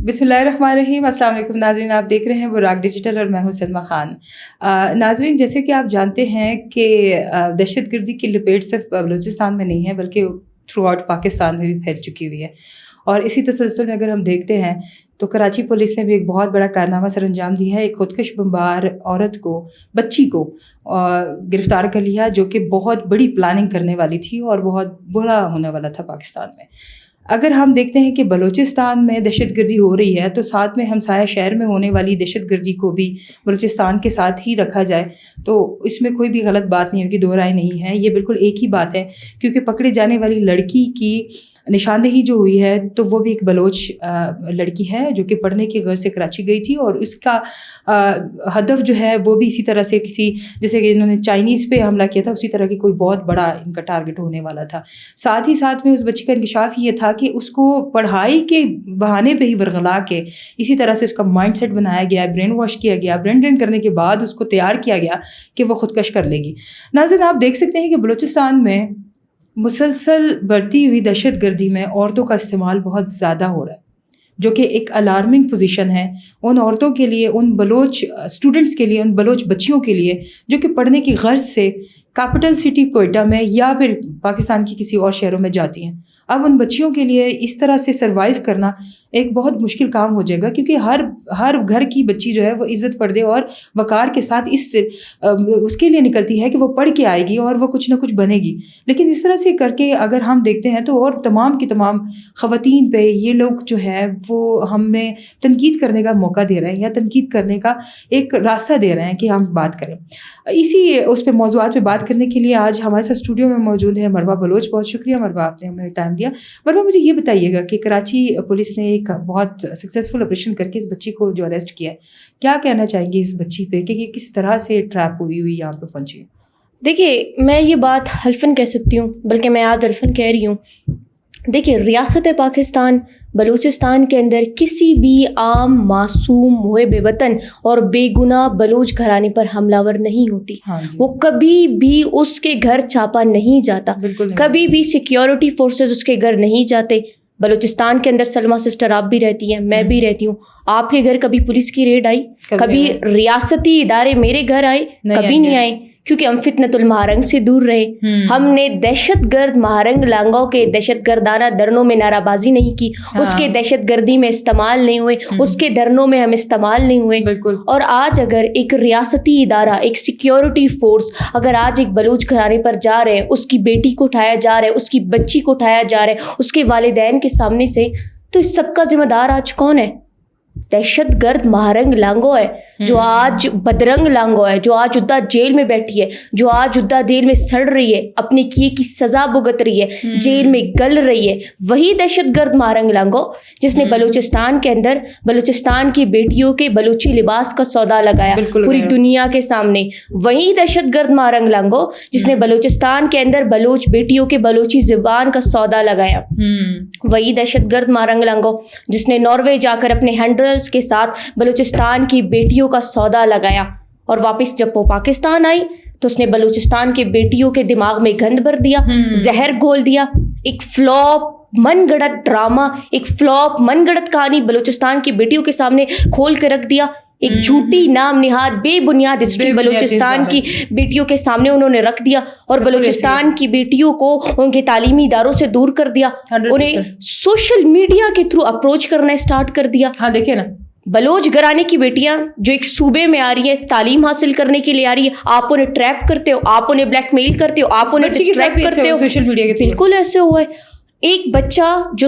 بسم اللہ الرحمن الرحیم. السلام علیکم ناظرین, آپ دیکھ رہے ہیں براق ڈیجیٹل اور میں ہوں سلمیٰ خان. ناظرین, جیسے کہ آپ جانتے ہیں کہ دہشت گردی کی لپیٹ صرف بلوچستان میں نہیں ہے بلکہ تھرو آؤٹ پاکستان میں بھی پھیل چکی ہوئی ہے. اور اسی تسلسل میں اگر ہم دیکھتے ہیں تو کراچی پولیس نے بھی ایک بہت بڑا کارنامہ سر انجام دیا ہے. ایک خودکش بمبار عورت کو, بچی کو گرفتار کر لیا, جو کہ بہت بڑی پلاننگ کرنے والی تھی اور بہت برا ہونے والا تھا پاکستان میں. اگر ہم دیکھتے ہیں کہ بلوچستان میں دہشت گردی ہو رہی ہے تو ساتھ میں ہمسایہ شہر میں ہونے والی دہشت گردی کو بھی بلوچستان کے ساتھ ہی رکھا جائے تو اس میں کوئی بھی غلط بات نہیں ہوگی, دو رائے نہیں ہے. یہ بالکل ایک ہی بات ہے, کیونکہ پکڑے جانے والی لڑکی کی نشاندہی جو ہوئی ہے تو وہ بھی ایک بلوچ لڑکی ہے جو کہ پڑھنے کی غرض سے کراچی گئی تھی, اور اس کا ہدف جو ہے وہ بھی اسی طرح سے کسی, جیسے کہ انہوں نے چائنیز پہ حملہ کیا تھا, اسی طرح کی کوئی بہت بڑا ان کا ٹارگٹ ہونے والا تھا. ساتھ ہی ساتھ میں اس بچی کا انکشاف یہ تھا کہ اس کو پڑھائی کے بہانے پہ ہی ورغلا کے اسی طرح سے اس کا مائنڈ سیٹ بنایا گیا, برین واش کیا گیا, برین ڈرین کرنے کے بعد اس کو تیار کیا گیا کہ وہ خودکش کر لے گی. ناظرین, آپ دیکھ سکتے ہیں کہ بلوچستان میں مسلسل بڑھتی ہوئی دہشت گردی میں عورتوں کا استعمال بہت زیادہ ہو رہا ہے, جو کہ ایک الارمنگ پوزیشن ہے ان عورتوں کے لیے, ان بلوچ اسٹوڈنٹس کے لیے, ان بلوچ بچیوں کے لیے جو کہ پڑھنے کی غرض سے کیپٹل سٹی کوئٹہ میں یا پھر پاکستان کی کسی اور شہروں میں جاتی ہیں. اب ان بچیوں کے لیے اس طرح سے سروائیو کرنا ایک بہت مشکل کام ہو جائے گا, کیونکہ ہر گھر کی بچی جو ہے وہ عزت پردے اور وقار کے ساتھ اس کے لیے نکلتی ہے کہ وہ پڑھ کے آئے گی اور وہ کچھ نہ کچھ بنے گی. لیکن اس طرح سے کر کے اگر ہم دیکھتے ہیں تو اور تمام کی تمام خواتین پہ یہ لوگ جو ہے وہ ہمیں تنقید کرنے کا موقع دے رہے ہیں یا تنقید کرنے کا ایک راستہ دے رہے ہیں کہ ہم بات کریں. اسی اس پہ موضوعات پہ بات کرنے کے لیے آج ہمارے ساتھ اسٹوڈیو میں موجود ہے مروہ بلوچ. بہت شکریہ مروہ, آپ نے ہمیں ٹائم دیا. مروہ, مجھے یہ بتائیے گا کہ کراچی پولیس نے ایک بہت سکسیزفل آپریشن کر کے اس بچی کو جو اریسٹ کیا ہے, کیا کہنا چاہیں گے اس بچی پہ کہ یہ کس طرح سے ٹریپ ہوئی یہاں پہ پہنچی؟ دیکھیے, میں یہ بات حلفاً کہہ سکتی ہوں, بلکہ میں آج حلفاً کہہ رہی ہوں. دیکھیے, ریاست پاکستان بلوچستان کے اندر کسی بھی عام معصوم محب وطن اور بے گناہ بلوچ گھرانے پر حملہ ور نہیں ہوتی. وہ کبھی بھی اس کے گھر چھاپا نہیں جاتا, کبھی بھی سیکیورٹی فورسز اس کے گھر نہیں جاتے. بلوچستان کے اندر سلمیٰ سسٹر آپ بھی رہتی ہیں, میں بھی رہتی ہوں, آپ کے گھر کبھی پولیس کی ریڈ آئی؟ کبھی ریاستی ادارے میرے گھر آئے؟ کبھی نہیں آئے, کیونکہ ہم فتنۃ المہارنگ سے دور رہے. ہم نے دہشت گرد مہارنگ لانگوں کے دہشت گردانہ دھرنوں میں نعرہ بازی نہیں کی, اس کے دہشت گردی میں استعمال نہیں ہوئے, اس کے دھرنوں میں ہم استعمال نہیں ہوئے. اور آج اگر ایک ریاستی ادارہ, ایک سیکیورٹی فورس اگر آج ایک بلوچ گھرانے پر جا رہے ہیں, اس کی بیٹی کو اٹھایا جا رہا ہے, اس کی بچی کو اٹھایا جا رہا ہے اس کے والدین کے سامنے سے, تو اس سب کا ذمہ دار آج کون ہے؟ دہشت گرد مہارنگ لانگو ہے, جو آج بدرنگ لانگو ہے, جو آج عدہ جیل میں بیٹھی ہے, جو آج عدہ جیل میں سڑ رہی ہے, اپنے کیے کی سزا بھگت رہی ہے, جیل میں گل رہی ہے. وہی دہشت گرد مہارنگ لانگو جس نے بلوچستان کے اندر بلوچستان کی بیٹیوں کے بلوچی لباس کا سودا لگایا پوری دنیا کے سامنے. وہی دہشت گرد مہارنگ لانگو جس نے بلوچستان کے اندر بلوچ بیٹیوں کے بلوچی زبان کا سودا لگایا. وہی دہشت گرد مہارنگ لانگو جس نے ناروے جا کر اپنے ہینڈلرز کے ساتھ بلوچستان کی بیٹیوں کا سودا لگایا, اور واپس جب وہ پاکستان آئی تو اس نے بلوچستان کے بیٹیوں کے دماغ میں گند بھر دیا, زہر گھول دیا. ایک فلاپ من گڑت ڈرامہ, ایک فلاپ من گڑت کہانی بلوچستان کی بیٹیوں کے سامنے کھول کے رکھ دیا. ایک جھوٹی نام نہاد بے بنیاد ہسٹری بلوچستان کی بیٹیوں کے سامنے انہوں نے رکھ دیا, اور بلوچستان کی بیٹیوں کو ان کے تعلیمی اداروں سے دور کر دیا, انہیں سوشل میڈیا کے تھرو اپروچ کرنا اسٹارٹ کر دیا. ہاں دیکھیں نا, بلوچ گھرانے کی بیٹیاں جو ایک صوبے میں آ رہی ہے, تعلیم حاصل کرنے کے لیے آ رہی ہے, آپ انہیں ٹریپ کرتے ہو, آپ انہیں بلیک میل کرتے ہو, آپ انہیں ڈسٹریکٹ کرتے ہو سوشل میڈیا کے. بالکل ایسے ہوا ہے. ایک بچہ جو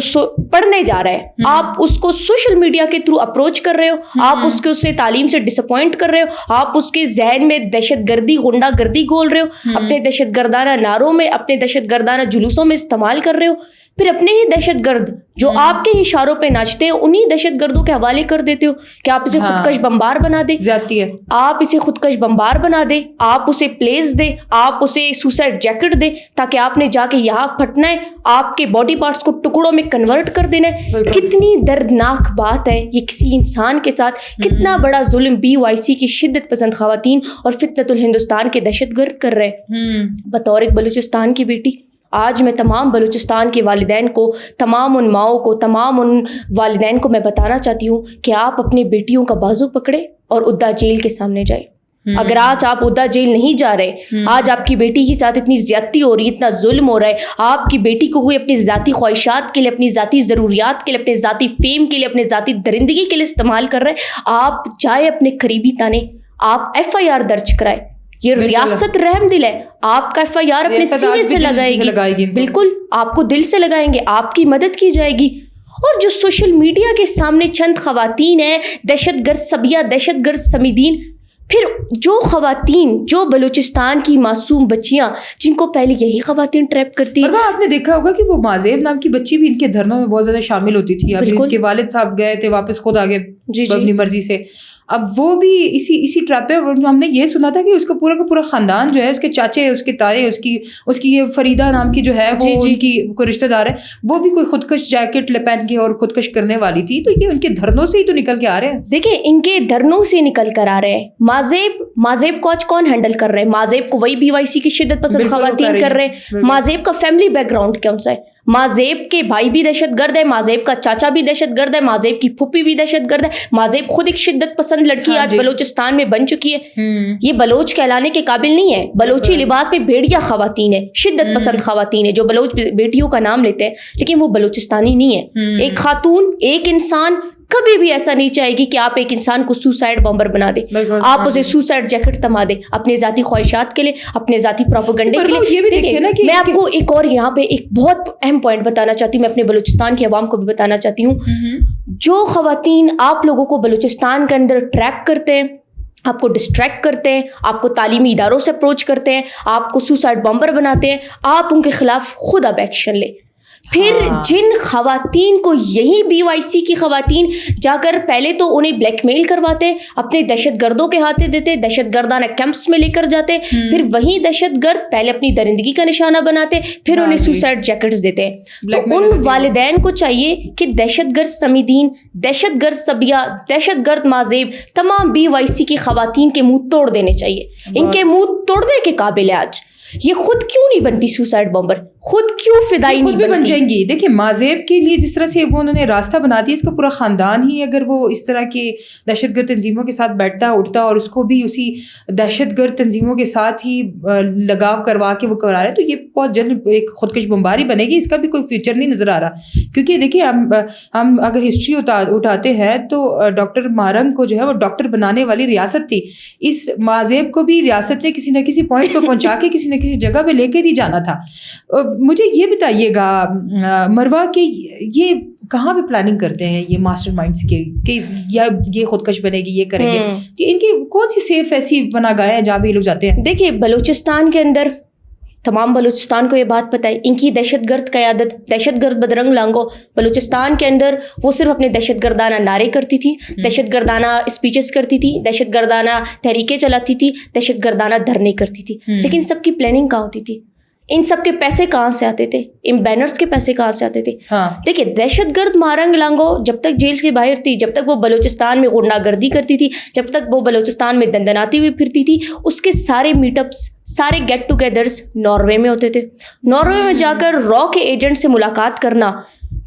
پڑھنے جا رہا ہے, آپ اس کو سوشل میڈیا کے تھرو اپروچ کر رہے ہو, آپ اس کے اسے تعلیم سے ڈس اپوائنٹ کر رہے ہو, آپ اس کے ذہن میں دہشت گردی غنڈہ گردی گھول رہے ہو, اپنے دہشت گردانہ نعروں میں, اپنے دہشت گردانہ جلوسوں میں استعمال کر رہے ہو. پھر اپنے ہی دہشت گرد جو آپ کے اشاروں پہ ناچتے ہیں انہیں دہشت گردوں کے حوالے کر دیتے ہو کہ آپ اسے خودکش بمبار بنا دے. زیادتی ہے, آپ اسے خودکش بمبار بنا دے, آپ اسے پلیس دے, آپ اسے سوسائڈ جیکٹ دے, تاکہ آپ نے جا کے یہاں پھٹنا ہے, آپ کے باڈی پارٹس کو ٹکڑوں میں کنورٹ کر دینا ہے. کتنی دردناک بات ہے یہ, کسی انسان کے ساتھ کتنا بڑا ظلم BYC کی شدت پسند خواتین اور فتنۃ الہندوستان کے دہشت گرد کر رہے ہیں. بطور ایک بلوچستان کی بیٹی آج میں تمام بلوچستان کے والدین کو، تمام ان ماؤں کو، تمام ان والدین کو میں بتانا چاہتی ہوں کہ آپ اپنے بیٹیوں کا بازو پکڑے اور ادا جیل کے سامنے جائیں. اگر آج آپ ادا جیل نہیں جا رہے، آج آپ کی بیٹی کے ساتھ اتنی زیادتی ہو رہی ہے، اتنا ظلم ہو رہا ہے، آپ کی بیٹی کو کوئی اپنی ذاتی خواہشات کے لیے، اپنی ذاتی ضروریات کے لیے، اپنے ذاتی فیم کے لیے، اپنے ذاتی درندگی کے لیے استعمال کر رہے ہیں، آپ جائے اپنے قریبی تانے، آپ FIR درج کرائے. یہ ریاست رحم دل ہے. آپ کا FIR اپنے سینے سے لگائے گی، بالکل آپ کو دل سے لگائیں گے، آپ کی مدد کی جائے گی. اور جو سوشل میڈیا کے سامنے چند خواتین ہیں، دہشت گرد صبیہ، دہشت گرد سمیدین، پھر جو خواتین، جو بلوچستان کی معصوم بچیاں جن کو پہلے یہی خواتین ٹریپ کرتی ہیں. آپ نے دیکھا ہوگا کہ وہ مازیب نام کی بچی بھی ان کے دھرنوں میں بہت زیادہ شامل ہوتی تھی. اب ان کے والد صاحب گئے تھے واپس خود آگے اپنی مرضی سے. اب وہ بھی اسی ٹریپ پہ. ہم نے یہ سنا تھا کہ اس کا پورا خاندان جو ہے، اس کے چاچے، اس کے تائے، اس کی یہ فریدہ نام کی جو ہے وہ ان کی کوئی رشتہ دار ہے، وہ بھی کوئی خودکش جیکٹ پہن کے اور خودکش کرنے والی تھی. تو یہ ان کے دھرنوں سے ہی تو نکل کے آ رہے ہیں. دیکھیں ان کے دھرنوں سے نکل کر آ رہے ہیں. مازیب کو آج کون ہینڈل کر رہے ہیں؟ مازیب کو وہی BYC کی شدت پسند خواتین کر رہے ہیں. مازیب کا فیملی بیک گراؤنڈ کون سا ہے؟ مازیب کے بھائی بھی دہشت گرد ہے، مازیب کا چاچا بھی دہشت گرد ہے، مازیب کی پھپھی بھی دہشت گرد ہے. مازیب خود ایک شدت پسند لڑکی آج بلوچستان میں بن چکی ہے. یہ بلوچ کہلانے کے قابل نہیں ہے. بلوچی لباس میں بھیڑیا خواتین ہے، شدت پسند خواتین ہے جو بلوچ بیٹیوں کا نام لیتے ہیں، لیکن وہ بلوچستانی نہیں ہے. ایک خاتون، ایک انسان کبھی بھی ایسا نہیں چاہے گی کہ آپ ایک انسان کو سوسائڈ بمبر بنا دیں، آپ اسے سوسائڈ جیکٹ تما دیں اپنے ذاتی خواہشات کے لیے، اپنے ذاتی پروپیگنڈے کے لیے. میں آپ کو ایک اور یہاں پہ ایک بہت اہم پوائنٹ بتانا چاہتی ہوں، میں اپنے بلوچستان کی عوام کو بھی بتانا چاہتی ہوں. جو خواتین آپ لوگوں کو بلوچستان کے اندر ٹریپ کرتے ہیں، آپ کو ڈسٹریکٹ کرتے ہیں، آپ کو تعلیمی اداروں سے اپروچ کرتے ہیں، آپ کو سوسائڈ بمبر بناتے ہیں، آپ ان کے خلاف خود اب ایکشن لیں. پھر جن خواتین کو یہی BYC کی خواتین جا کر پہلے تو انہیں بلیک میل کرواتے، اپنے دہشت گردوں کے ہاتھے دیتے، دہشت گردانہ کیمپس میں لے کر جاتے، پھر وہی دہشت گرد پہلے اپنی درندگی کا نشانہ بناتے، پھر انہیں سوسائڈ جیکٹس دیتے ہیں. تو ان والدین کو چاہیے کہ دہشت گرد سمیدین، دہشت گرد صبیہ، دہشت گرد مازیب، تمام BYC کی خواتین کے منہ توڑ دینے چاہیے. ان کے منہ توڑنے کے قابل ہے آج. یہ خود کیوں نہیں بنتی سوسائڈ بمبر؟ خود کیوں فدائی نہیں بنتی؟ بن جائیں گی. دیکھیں مازیب کے لیے جس طرح سے وہ انہوں نے راستہ بنا دیا، اس کا پورا خاندان ہی اگر وہ اس طرح کے دہشت گرد تنظیموں کے ساتھ بیٹھتا اٹھتا اور اس کو بھی اسی دہشت گرد تنظیموں کے ساتھ ہی لگاؤ کروا کے وہ کرا رہے ہیں، تو یہ بہت جلد ایک خودکش بمباری بنے گی. اس کا بھی کوئی فیوچر نہیں نظر آ رہا. کیونکہ دیکھیے ہم اگر ہسٹری اٹھاتے ہیں تو ڈاکٹر مارنگ کو جو ہے وہ ڈاکٹر بنانے والی ریاست تھی. اس مازیب کو بھی ریاست نے کسی نہ کسی پوائنٹ پہ پہنچا کے کسی نہ کسی جگہ پہ لے کے ہی جانا تھا. مجھے یہ بتائیے گا مروہ کہ یہ کہاں پہ پلاننگ کرتے ہیں یہ ماسٹر مائنڈس کے کہ یہ خودکش بنے گی، یہ کریں گے؟ ان کی کون سی سیف ایسی بنا گئے ہیں جہاں پہ یہ لوگ جاتے ہیں؟ دیکھیے بلوچستان کے اندر تمام بلوچستان کو یہ بات پتہ ہے، ان کی دہشت گرد قیادت، دہشت گرد بدرنگ لانگو بلوچستان کے اندر وہ صرف اپنے دہشت گردانہ نعرے کرتی تھی، دہشت گردانہ اسپیچز کرتی تھی، دہشت گردانہ تحریکیں چلاتی تھی، دہشت گردانہ دھرنے کرتی تھی. لیکن سب کی پلاننگ کہاں ہوتی تھی؟ ان سب کے پیسے کہاں سے آتے تھے؟ ان بینرز کے پیسے کہاں سے آتے تھے؟ دیکھیے دہشت گرد مارنگ لانگو جب تک جیل کے باہر تھی، جب تک وہ بلوچستان میں غنڈہ گردی کرتی تھی، جب تک وہ بلوچستان میں دندناتی ہوئی پھرتی تھی، اس کے سارے میٹ اپس، سارے گیٹ ٹوگیدرز ناروے میں ہوتے تھے. ناروے میں جا کر را کے ایجنٹ سے ملاقات کرنا،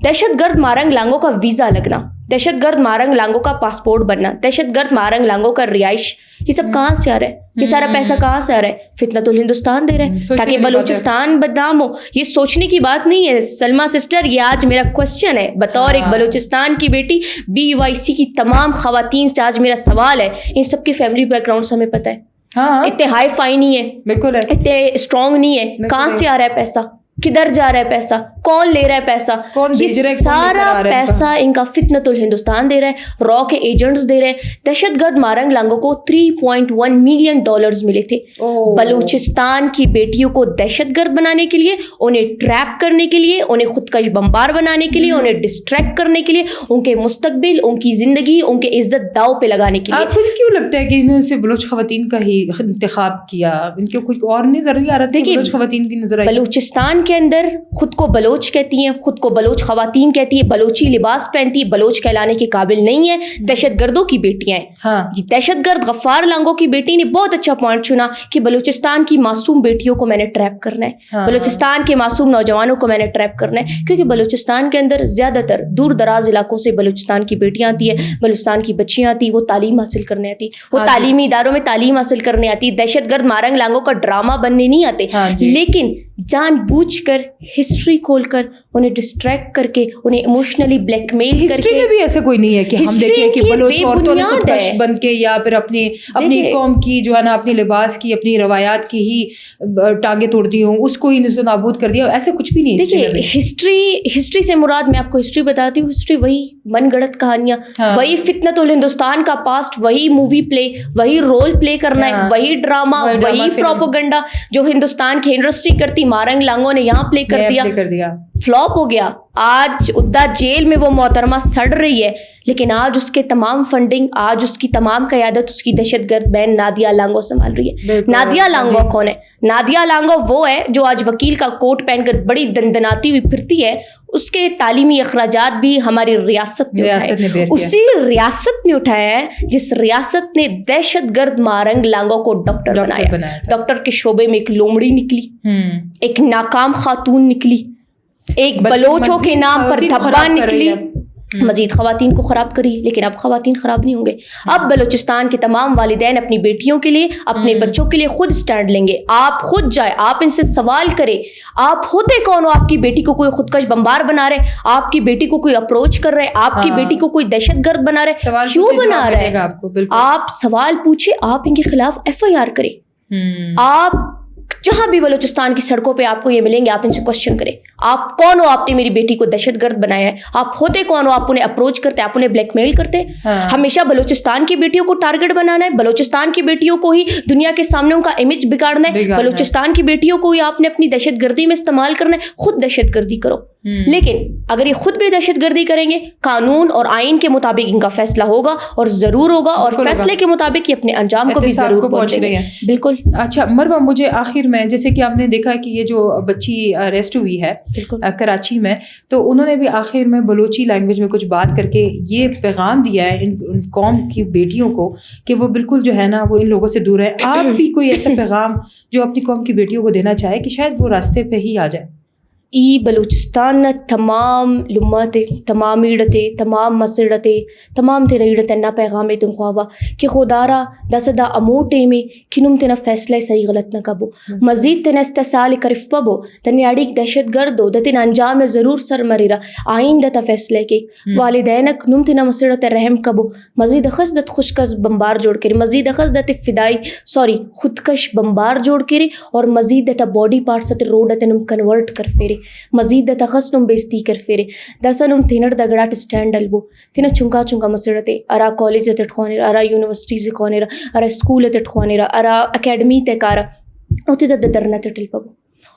دہشت گرد مارنگ لانگو کا ویزا لگنا، دہشت گرد مارنگ لانگو کا پاسپورٹ بننا، دہشت گرد مارنگ لانگو کا رہائش، یہ سب کہاں سے آ رہا ہے؟ یہ سارا پیسہ کہاں سے آ رہا ہے؟ فتنۃ الہندوستان دے رہے ہیں تاکہ بلوچستان بدنام ہو. یہ سوچنے کی بات نہیں ہے سلمیٰ سسٹر، یہ آج میرا کوشچن ہے بطور ایک بلوچستان کی بیٹی. BYC کی تمام خواتین سے آج میرا سوال ہے، ان سب کے فیملی بیک گراؤنڈ ہمیں پتہ ہے، اتنے ہائی فائی نہیں ہے، بالکل اتنے اسٹرانگ نہیں ہے. کہاں سے آ رہا ہے پیسہ؟ کدھر جا رہا ہے پیسہ؟ کون لے رہا ہے پیسہ؟ یہ سارا پیسہ ان کا فتنۃ الہندوستان دے رہا ہے، را کے ایجنٹس دے رہے ہیں. دہشت گرد مارنگ لانگو کو $3.1 ملین ملے تھے بلوچستان کی بیٹیوں کو دہشت گرد بنانے کے لیے، انہیں ٹریپ کرنے کے لیے، انہیں خودکش بمبار بنانے کے لیے، انہیں ڈسٹریکٹ کرنے کے لیے، ان کے مستقبل، ان کی زندگی، ان کے عزت داؤ پہ لگانے کے لیے. آپ کو کیوں لگتا ہے کہ انہوں نے بلوچ خواتین کا ہی انتخاب کیا؟ ان کو کچھ اور نہیں نظر نہیں آ رہا تھا بلوچ خواتین کی نظر آئی؟ بلوچستان کے اندر خود کو بلوچ کہتی ہیں, خود کو بلوچ خواتین کہتی ہیں, بلوچی لباس پہنتی, بلوچ کہلانے کے قابل نہیں ہے, دہشت گردوں کی بیٹیاں ہیں. دہشت گرد غفار لانگو کی بیٹی نے بہت اچھا پوائنٹ چنا کہ بلوچستان کی معصوم بیٹیوں کو میں نے ٹریپ کرنا ہے, بلوچستان کے معصوم نوجوانوں کو میں نے ٹریپ کرنا ہے, کیونکہ بلوچستان کے اندر زیادہ تر دور دراز علاقوں سے بلوچستان کی بیٹیاں آتی ہیں, بلوچستان کی بچیاں آتی, وہ تعلیم حاصل کرنے آتی, وہ تعلیمی اداروں میں تعلیم حاصل کرنے آتی. دہشت گرد مارنگ لانگوں کا ڈرامہ بننے نہیں آتے, لیکن جان بوجھ کر ہسٹری کھول کر انہیں ڈسٹریکٹ کر کے انہیں ایموشنلی بلیک میل کر کے. ہسٹری میں بھی ایسا کوئی نہیں ہے کہ ہم دیکھیں کہ بلوچ عورتوں نے خودکش بن کے یا پھر اپنی قوم کی جو ہے نا اپنی لباس کی اپنی روایات کی ہی ٹانگیں توڑ دی ہوں, اس کو ہی نیست و نابود کر دیا, ایسا کچھ بھی نہیں. دیکھیے ہسٹری سے مراد میں آپ کو ہسٹری بتاتی ہوں, ہسٹری وہی من گڑت کہانیاں, وہی فتنت الہندوستان کا پاسٹ, وہی مووی پلے, وہی رول پلے کرنا ہے, وہی ڈرامہ, وہی پروپیگنڈا جو ہندوستان کی انڈسٹری کرتی مارنگ لانگوں نے یہاں پلے کر دیا, فلاپ ہو گیا. آج ادا جیل میں وہ محترمہ سڑ رہی ہے, لیکن آج اس کے تمام فنڈنگ, آج اس کی تمام قیادت اس کی دہشت گرد بہن نادیہ لانگو سنبھال رہی ہے. نادیہ لانگو کون ہے؟ نادیہ لانگو وہ ہے جو آج وکیل کا کوٹ پہن کر بڑی دندناتی ہوئی پھرتی ہے. اس کے تعلیمی اخراجات بھی ہماری ریاست نے اٹھائے, اسی ریاست نے اٹھایا ہے جس ریاست نے دہشت گرد مارنگ لانگو کو ڈاکٹر بنایا. ڈاکٹر کے شعبے میں ایک لومڑی نکلی, ایک ناکام خاتون نکلی, ایک بلوچوں کے نام پر دھبا نکلی, مزید خواتین کو خراب کری. لیکن اب خواتین خراب نہیں ہوں گے, اب بلوچستان کے تمام والدین اپنی بیٹیوں کے لیے, اپنے بچوں کے لیے خود سٹینڈ لیں گے. آپ خود جائیں, آپ ان سے سوال کریں, آپ ہوتے کون ہو؟ آپ کی بیٹی کو کوئی خودکش بمبار بنا رہے, آپ کی بیٹی کو کوئی اپروچ کر رہے, آپ کی بیٹی کو کوئی دہشت گرد بنا رہے, کیوں بنا رہے ہیں؟ آپ سوال پوچھیں, آپ ان کے خلاف FIR کریں. آپ جہاں بھی بلوچستان کی سڑکوں پہ آپ کو یہ ملیں گے, آپ ان سے کوشچن کریں, آپ کون ہو؟ آپ نے میری بیٹی کو دہشت گرد بنایا ہے. آپ ہوتے کون ہو؟ آپ انہیں اپروچ کرتے, آپ انہیں بلیک میل کرتے. ہمیشہ بلوچستان کی بیٹیوں کو ٹارگٹ بنانا ہے, بلوچستان کی بیٹیوں کو ہی دنیا کے سامنے ان کا امیج بگاڑنا ہے, بلوچستان کی بیٹیوں کو ہی آپ نے اپنی دہشت گردی میں استعمال کرنا ہے. خود دہشت گردی کرو, لیکن اگر یہ خود بھی دہشت گردی کریں گے, قانون اور آئین کے مطابق ان کا فیصلہ ہوگا اور ضرور ہوگا, اور فیصلے کے مطابق یہ اپنے انجام کو بھی ضرور پہنچیں گے. بالکل. اچھا مروہ, مجھے آخر میں, جیسے کہ آپ نے دیکھا کہ یہ جو بچی اریسٹ ہوئی ہے کراچی میں, تو انہوں نے بھی آخر میں بلوچی لینگویج میں کچھ بات کر کے یہ پیغام دیا ہے ان قوم کی بیٹیوں کو کہ وہ بالکل جو ہے نا وہ ان لوگوں سے دور ہے. آپ بھی کوئی ایسا پیغام جو اپنی قوم کی بیٹیوں کو دینا چاہے کہ شاید وہ راستے پہ ہی آ جائے؟ ای بلوچستان تمام لماتے, تمام ایڑتے, تمام مسڑتے, تمام تیرا ایڑتے نا پیغام تن خواہ کہ خدارا دسدا اموٹے میں کنم تینا فیصلہ صحیح غلط نہ کبو, مزید تینا استحصال کرف پبو, تنی اڑیک دہشت گردو دتین انجام ضرور سر مریرا آئین دتا فیصلہ کے والدینک نم تینا مسڑت رحم کبو, مزید خزدت خوشکش بمبار جوڑ کرے, مزید خزدت فدائی خودکش بمبار جوڑ کرے, اور مزید دتا باڈی پارٹس روڈ تنم کنورٹ کر فیرے, مزید دتا خسنم بیستی کر فیرے, دسنم تینر دگڑات سٹینڈ البو, تینا چنکا چنکا مسڑتے ارا کالج تٹ خوانیر, ارا یونیورسٹیز خوانیر, ارا اسکول تٹ خوانیر, ارا اکیڈمی تے کارا اوتے دا درنا تٹل پبو,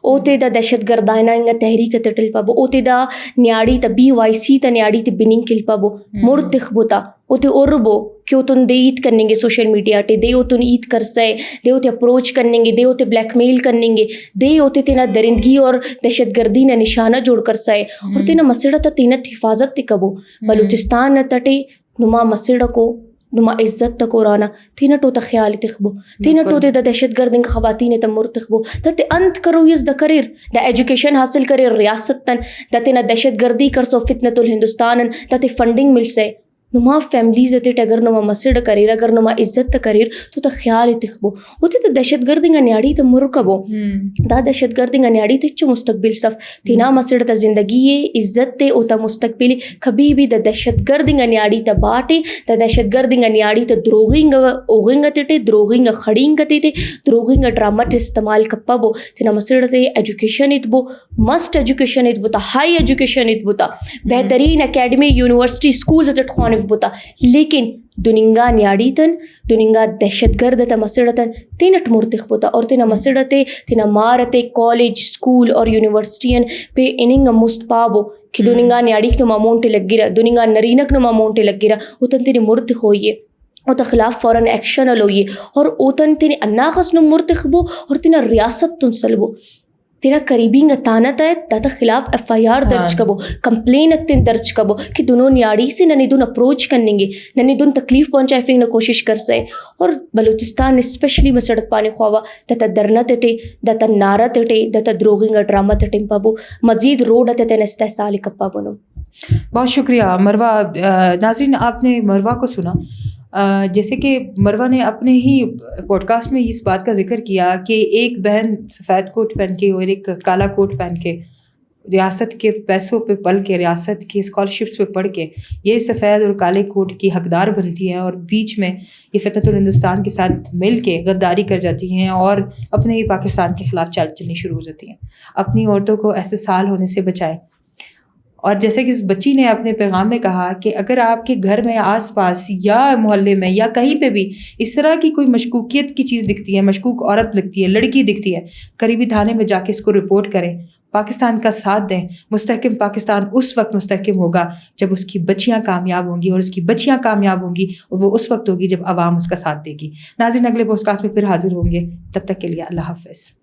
اوتے دا دہشت گردائنا انگا تحریک تٹل پبو, اوتے دا نیاڑی تا BYC تا نیاڑی تے بننگ کل پبو, مرتخ بوتا اوتے اربو کہ اوتن دے ایت کرنیں گے سوشل میڈیا ٹے, دے اوتن ایت کر سائے, دے اوتے اپروچ کرنیں گے, دے اوتے بلیک میل کرنیں گے, دے اوتے تینا درندگی اور دہشت گردی نا نشانہ جوڑ کر سائے, اور تینا مسڑا تا تینا حفاظت تے کبو. بلوچستان نا تٹے نما مسڑا کو نما عزت تا قرانا تینا ٹو تا خیال تخبو, تینا ٹو تے دا دہشت گردن خواتین تا مرتخبو, تا تے انت کرو یز دا کریر, دا ایجوکیشن حاصل کریر ریاست تن, دا تینا دہشت گردی کر سو فتنت الہندوستان, تا تے فنڈنگ مل سے نما فیملیز تے اگر نما مسڑ کریر, اگر نما عزت کریر تو تا خیال تخبو. اوتے تا دہشت گردنگا نیاڑی تا مرکبو, دا دہشت گردنگا نیاڑی تے چو مستقبل صف تینا مسڑ تا زندگی عزت تے او تا مستقبلی کبھی بھی دا دہشت گردنگا نیاڑی تا باٹے, دا دہشت گردنگا نیاڑی تا دروغنگا اوغنگا تے, دروغنگا خڑینگا تے, دروغنگا ڈرامہ تے استعمال کپبو, تینا مسڑ تے ایجوکیشن اتبو, مسٹ ایجوکیشن اتبو تا, ہائی ایجوکیشن اتبو تا, بہترین اکیڈمی یونیورسٹی اسکولز تے خوانف بوتا, لیکن دننگا نیاڑی تن, دننگا دہشت گرد تا مسڑتن تینٹ مرتخ بوتا, اور تینا مسڑتے تینا مارتے کالج اسکول اور یونیورسٹین پہ اننگا مستپابو کہ دننگا نیاڑیک نما مونٹے لگ گرا, دننگا نرینک نما مونٹے لگ گرا, اوتن تینے مرتخ ہوئیے, اوتا خلاف فوراً ایکشن الوئیے, اور اوتن تینے اناغس نم مرتخبو اور تینا ریاست تن سلبو. تیرا قریبی تانت ہے تاتا خلاف FIR درج کبو کمپلین اتن درج کبو کہ دونوں نیاڑی سے ننی دون اپروچ کرنیں گے ننی دون تکلیف پہنچائے فنگ نہ کوشش کر سے. اور بلوچستان اسپیشلی مسڑت پانے خواہ دتا درنا تٹے دتا نارا تٹے دتا دروغنگ ڈرامہ تٹے پابو مزید روڈ تتن استحصال کپا بنو. بہت شکریہ مروہ. ناظرین آپ نے مروہ کو سنا. جیسے کہ مروہ نے اپنے ہی پوڈ کاسٹ میں اس بات کا ذکر کیا کہ ایک بہن سفید کوٹ پہن کے اور ایک کالا کوٹ پہن کے ریاست کے پیسوں پہ پل کے ریاست کی اسکالرشپس پہ پڑھ کے یہ سفید اور کالے کوٹ کی حقدار بنتی ہیں اور بیچ میں یہ فتنۃ الہندوستان کے ساتھ مل کے غداری کر جاتی ہیں اور اپنے ہی پاکستان کے خلاف چال چلنی شروع ہو جاتی ہیں. اپنی عورتوں کو ایسے سال ہونے سے بچائیں. اور جیسے کہ اس بچی نے اپنے پیغام میں کہا کہ اگر آپ کے گھر میں آس پاس یا محلے میں یا کہیں پہ بھی اس طرح کی کوئی مشکوکیت کی چیز دکھتی ہے, مشکوک عورت دکھتی ہے, لڑکی دکھتی ہے, قریبی تھانے میں جا کے اس کو رپورٹ کریں, پاکستان کا ساتھ دیں. مستحکم پاکستان اس وقت مستحکم ہوگا جب اس کی بچیاں کامیاب ہوں گی, اور اس کی بچیاں کامیاب ہوں گی وہ اس وقت ہوگی جب عوام اس کا ساتھ دے گی. ناظرین اگلے پوڈ کاسٹ میں پھر حاضر ہوں گے, تب تک کے لیے اللہ حافظ.